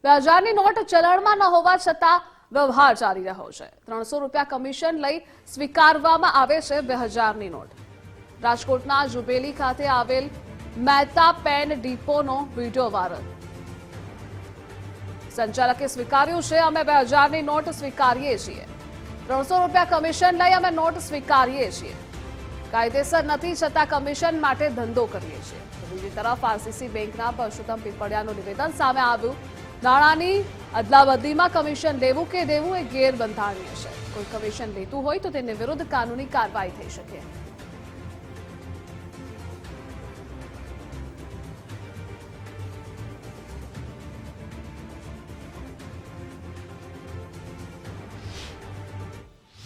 2000ની not ચલણમાં ન હોવા છતાં વ્યવહાર ચાલી રહ્યો છે। 300 રૂપિયા કમિશન લઈ સ્વીકારવામાં આવે છે 2000ની નોટ। રાજકોટના જુબેલી ખાતે આવેલ મહેતા પેન ડીપોનો વિડીયો વાયરલ। સંચાલકે સ્વીકાર્યું છે, અમે 2000ની નોટ સ્વીકારીએ છીએ। 300 રૂપિયા કમિશન લઈ અમે નોટ સ્વીકારીએ છીએ। કાયદેસર નથી છતાં કમિશન માટે ધંધો કરીએ છીએ। બીજી તરફ આરસીસી બેંકના પરસોત્તમ પીપળિયાનું નિવેદન સામે આવ્યું। નાણાંની અદલાબદલીમાં કમિશન લેવું કે દેવું એ ગેરબંધારણીય છે। કોઈ કમિશન લેતું હોય તો તેની વિરુદ્ધ કાનૂની કાર્યવાહી થઈ શકે।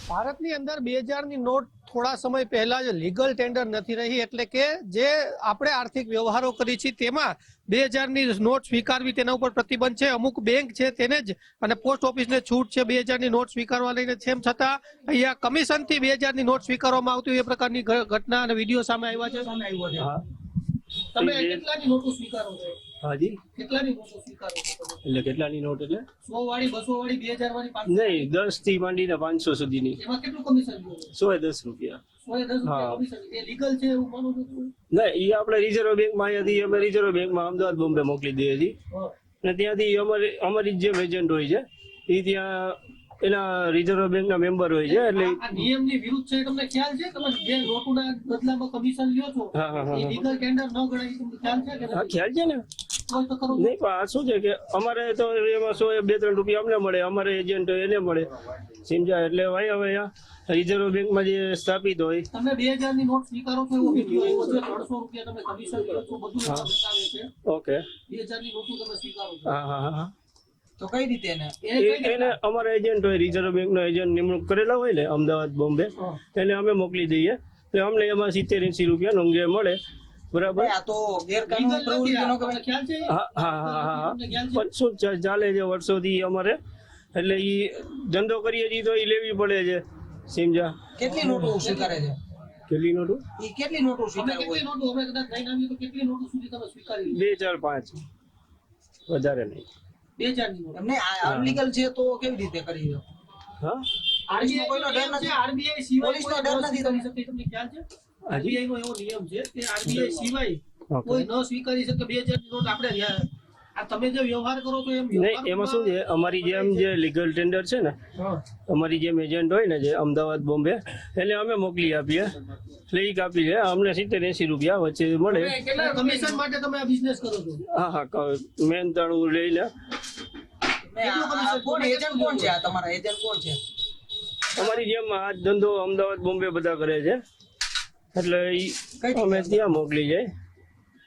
ભારતની અંદર 2000ની નોટ થોડા સમય પહેલા જ લીગલ ટેન્ડર નથી રહી, એટલે કે જે આપણે આર્થિક વ્યવહારો કરી છે તેમાં 2000ની નોટ સ્વીકારવી તેના ઉપર પ્રતિબંધ છે। અમુક બેંક છે તેને જ અને પોસ્ટ ઓફિસને છૂટ છે 2000ની નોટ સ્વીકારવા લઈને। તેમ છતાં અહીંયા કમિશનથી 2000ની નોટ સ્વીકારવામાં આવતી એ પ્રકારની ઘટના અને વિડીયો સામે આવ્યા છે। તમે કેટલાની નોટો સ્વીકારો છો? હાજી, કેટલાની નોટો સ્વીકારો છો? એટલે કેટલાની નોટ એટલે 100 વાળી, 200 વાળી, 2000 વાળી, 500 નહીં, 10 થી માંડીને 500 સુધીની। એમાં કેટલું કમિશન લ્યો છો? 110 રૂપિયા। 110 રૂપિયા કમિશન એ લીગલ છે એવું માનો છો તમે? નહીં, એ આપણે રિઝર્વ બેંકમાં અહીંયાથી અમે રિઝર્વ બેંકમાં અમદાવાદ બોમ્બે મોકલી દઈએ છીએ અને ત્યાંથી અમારી જે એજન્ટ હોય છે એ ત્યાં એના રિઝર્વ બેંકના મેમ્બર હોય છે। એટલે આ નિયમની વિરુદ્ધ છે તમને ખ્યાલ છે? તમે જે નોટોના બદલામાં કમિશન લ્યો છો એ લીગલ ટેન્ડર ન ગણાય, તમને ખ્યાલ છે કે હા, નથી? ખ્યાલ છે ને। કોઈ તો કરો નહીં, પણ આ શું છે કે અમારે તો એમાં 100-2-3 રૂપિયા અમને મળે, અમારે એજન્ટ એને મળે, સમજ્યા? એટલે અહીંયા રિઝર્વ બેંકમાં જે સ્થાપિત હોય। તમે 2000ની નોટ સ્વીકારો છો એવો વિડીયો આવ્યો છે, 300 રૂપિયા તમે કમિશન લ્યો છો, બધું એમાં બતાવે છે। ઓકે, 2000ની નોટો તમે સ્વીકારો છો હા હા હા। તો કઈ રીતે એને એને અમારા એજન્ટ હોય, રિઝર્વ બેંકનો એજન્ટ નિમણૂક કરેલા હોય ને અમદાવાદ બોમ્બે, એને અમે મોકલી દઈએ એટલે અમને એમાં 70-80 રૂપિયા નોંધે મળે, બરાબર? આ તો ગેરકાનૂની પ્રવૃત્તિનો તમને ખ્યાલ છે? હા હા હા હા। તમને ખ્યાલ છે? પણ શું ચાલે છે વર્ષોથી અમારે, એટલે એ ધંધો કરીએ છીએ તો એ લેવી પડે છે, સમજ્યા? કેટલી નોટો સ્વીકારે છે? કેટલી નોટો? એ કેટલી નોટો તમે સ્વીકારે કેટલી નોટો હવે કદાચ લઈને આવીએ તો કેટલી નોટો સુધી તમે સ્વીકારી 2, 4, 5, વધારે નહીં। 2000ની નોટ એમને અનલીગલ છે તો કેવી રીતે કરી છે? હા, પોલીસનો કોઈનો ડર નથી? આરબીઆઈ સિવાય પોલીસનો કોઈ ડર ન નથી સ્વીકારી શકે, તમને ખ્યાલ છે? આરબીઆઈ નો એવો નિયમ છે કે આરબીઆઈ સિવાય ઓકે। કોઈ ન સ્વીકારી શકે 2000ની નોટ। આપણે આ તમે જે વ્યવહાર કરો છો એમ નહીં, એમાં શું છે, અમારી જેમ જે લીગલ ટેન્ડર છે ને, અમારી જેમ એજન્ટ હોય ને જે અમદાવાદ બોમ્બે, એને અમે મોકલી આપીએ એટલે એ કાપી લે, અમને 70-80 રૂપિયા વચ્ચે મળે। કેટલા કમિશન માટે તમે આ બિઝનેસ કરો છો? હા હા, મહેનતાણું લઈ લે। કોણ એજન્ટ કોણ છે? આ તમારા એજન્ટ કોણ છે? અમારી જેમ આ ધંધો અમદાવાદ બોમ્બે બધા કરે છે એટલે અમે ત્યાં મોકલી જાય।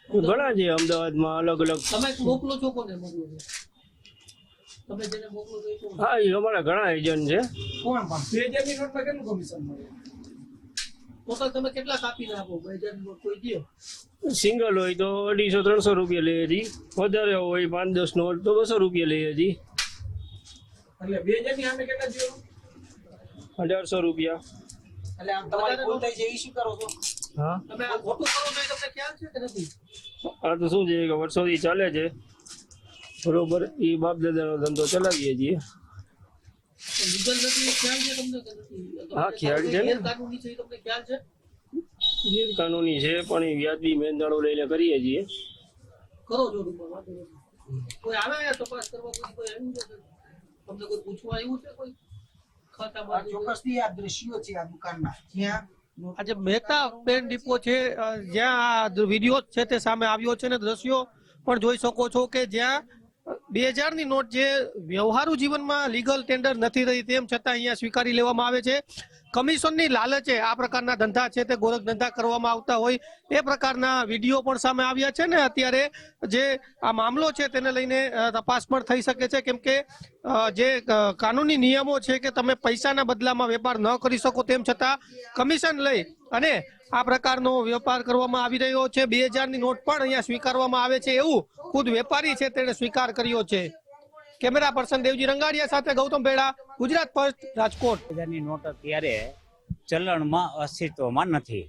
ઘણા છે અમદાવાદમાં અલગ અલગ। તમે મોકલો છો કોને મોકલો છો? તમે જેને મોકલો છો એ કોણ? હા, એ અમારા ઘણા એજન્ટ છે। કોણ પણ? 2000ની નોટમાં કેટલું કમિશન મળે? ટોટલ તમે કેટલા કાપીને આપો? 2000ની નોટ કોઈ દે? સિંગલ હોય તો 250-300 રૂપિયા લઈએ છીએ, વધારે હોય 5-10 નોટ તો 200 રૂપિયા લઈએ છીએ। એટલે 2000ની સામે કેટલા દો? 1800 રૂપિયા। એટલે આમ તમારી ભૂલ થઈ છે એ સ્વીકારો છો? હા, તમે આ ખોટું કરો છો એ તમને ખ્યાલ છે કે નથી? આ તો શું છે કે વર્ષોથી ચાલે છે, બરોબર? એ બાપ દાદાનો ધંધો ચલાવીએ છીએ। લીગલ નથી એ ખ્યાલ છે તમને કે નથી? હા, ખ્યાલ છે ને। ગેરકાનૂની છે એ તમને ખ્યાલ છે? ગેરકાનૂની છે પણ એ વ્યાજબી મહેનતાણું લઈને કરીએ છીએ। કરો છો ટૂંકમાં, વાંધો નથી। કોઈ આવે તપાસ કરવા? કોઈ આવ્યું છે? તમને કોઈ પૂછવા આવ્યું છે? કોઈ ખાતામાં? ચોક્કસથી આ દ્રશ્યો છે આ દુકાનના, જ્યાં આજે મહેતા પેન ડીપો છે, જ્યાં આ વિડીયો છે તે સામે આવ્યો છે ને દ્રશ્યો પણ જોઈ શકો છો કે જ્યાં 2000ની નોટ જે વ્યવહારુ જીવનમાં લીગલ ટેન્ડર નથી રહી તેમ છતાં અહીંયા સ્વીકારી લેવામાં આવે છે। કમિશનની લાલચે આ પ્રકારના ધંધા છે તે ગોરખ ધંધા કરવામાં આવતા હોય એ પ્રકારના વિડીયો પણ સામે આવ્યા છે ને અત્યારે જે આ મામલો છે તેને લઈને તપાસ પણ થઈ શકે છે, કેમ કે જે કાનૂની નિયમો છે કે તમે પૈસાના બદલામાં વેપાર ન કરી શકો તેમ છતાં કમિશન લઈ અને આ પ્રકારનો વેપાર કરવામાં આવી રહ્યો છે। 2000ની નોટ પણ અહીંયા સ્વીકારવામાં આવે છે એવું ખુદ વેપારી છે તેણે સ્વીકાર કર્યો છે। કેમેરા પર્સન દેવજી રંગાડિયા સાથે ગૌતમ ભેડા, ગુજરાત ફર્સ્ટ, રાજકોટ। 2000ની નોટ અત્યારે ચલણમાં અસ્તિત્વમાં નથી,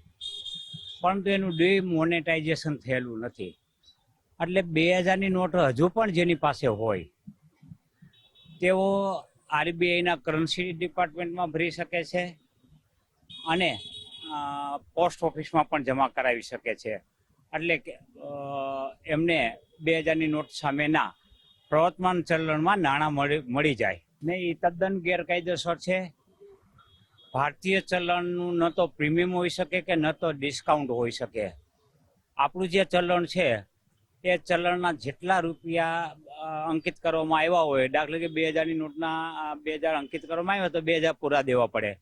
પરંતુ એનું ડિમોનેટાઇઝેશન થયેલું નથી, એટલે 2000ની નોટ હજુ પણ જેની પાસે હોય તેઓ આરબીઆઈના કરન્સી ડિપાર્ટમેન્ટમાં ભરી શકે છે અને પોસ્ટ ઓફિસમાં પણ જમા કરાવી શકે છે. એટલે કે એમને 2000ની નોટ સામેના પ્રવર્તમાન ચલણમાં નાણાં મળી જાય ને એ તદ્દન ગેરકાયદેસર છે. ભારતીય ચલણનું ન તો પ્રીમિયમ હોઈ શકે કે ન તો ડિસ્કાઉન્ટ હોઈ શકે. આપણું જે ચલણ છે એ ચલણના જેટલા રૂપિયા અંકિત કરવામાં આવ્યા હોય, દાખલા કે 2000ની નોટના 2000 અંકિત કરવામાં આવ્યા તો 2000 પૂરા દેવા પડે.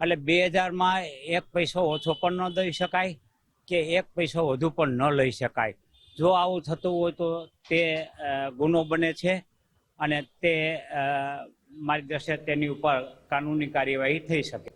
એટલે 2000માં 1 પૈસો ઓછો પણ ન દઈ શકાય કે 1 પૈસો વધુ પણ ન લઈ શકાય. જો આવું થતું હોય તો તે ગુનો બને છે અને તે મારી દ્રષ્ટિએ તેની ઉપર કાનૂની કાર્યવાહી થઈ શકે.